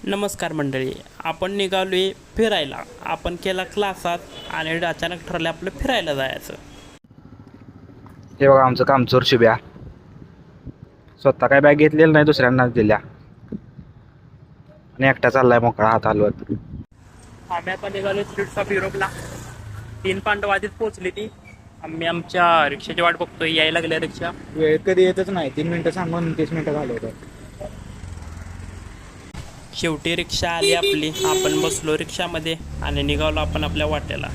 नमस्कार मंडळी, आपण निघालोय फिरायला. आपण केला क्लासात आणि अचानक ठरलं आपलं फिरायला जायचं. हे बघा आमचं कामचोर शुभ्या स्वतः काय बॅग घेतलेली नाही, दुसऱ्यांना दिल्या आणि एकटा चाललाय मोकळा हात हलवत. आम्ही आता निघालोय स्ट्रीट्स ऑफ युरोपला. 3 पांडव आधीच पोहोचली ती. आम्ही आमच्या रिक्षाची वाट बघतोय, यायला लागल्या रिक्षा. वेळ कधी येतच नाही, 3 मिनिटं सांगून 30 मिनिटं घालवतात. शेवटी रिक्षा आली आपली. आपण बसलो रिक्षामध्ये आणि निघालो आपण आपल्या वाट्याला.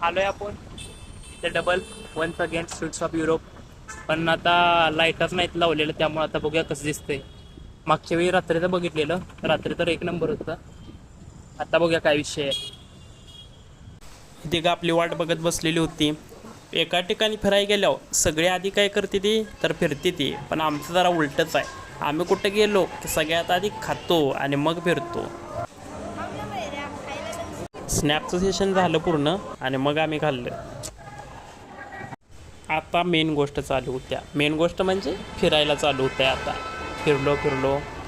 आलोय आपण इथे double once again streets of Europe. पण आता लाईटच नाहीत लावलेलं, त्यामुळे आता बघूया कसं दिसतंय. मागच्या वेळी रात्रीचं बघितलेलं, रात्री तर 1 नंबर होता. आता बघूया काय विषय आहे. इथे का आपली वाट बघत बसलेली होती. एका ठिकाणी फिरायला गेल्यावर सगळे आधी काय करते ती तर फिरते ती, पण आमचं जरा उलटच आहे. आम्ही कुठं गेलो की सगळ्यात आधी खातो आणि मग फिरतो. स्नॅपचं सेशन झालं पूर्ण आणि मग आम्ही खाल्लं. आता मेन गोष्ट चालू होत्या. मेन गोष्ट म्हणजे फिरायला चालू होत्या. आता फिरलो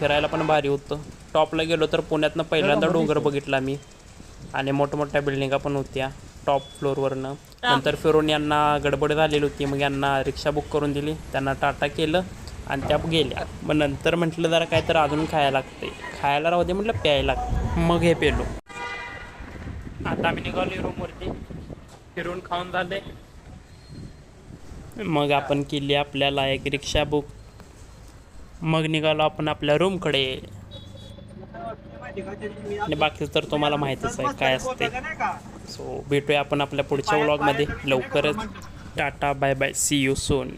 फिरायला पण भारी होतं. टॉपला गेलो तर पुण्यातनं पहिल्यांदा डोंगर बघितला मी आणि मोठमोठ्या बिल्डिंगा पण होत्या टॉप फ्लोअरवरनं. नंतर फिरून यांना गडबड झालेली होती, मग यांना रिक्षा बुक करून दिली, त्यांना टाटा केलं आणि त्या गेल्या. मग नंतर म्हटलं जरा काय तर अजून खायला लागते, खायला राहू दे म्हटलं, प्यायला लागतं. मग हे पेलो. आता आम्ही निघालो रूमवरती. फिरून खाऊन झाले, मग आपण केली आपल्याला एक रिक्षा बुक. मग निघालो आपण आपल्या रूमकडे. आणि बाकीचं तर तुम्हाला माहितीच आहे काय असते. सो भेटूया आपण आपल्या पुढच्या व्लॉगमध्ये लवकरच. Tata bye bye, see you soon.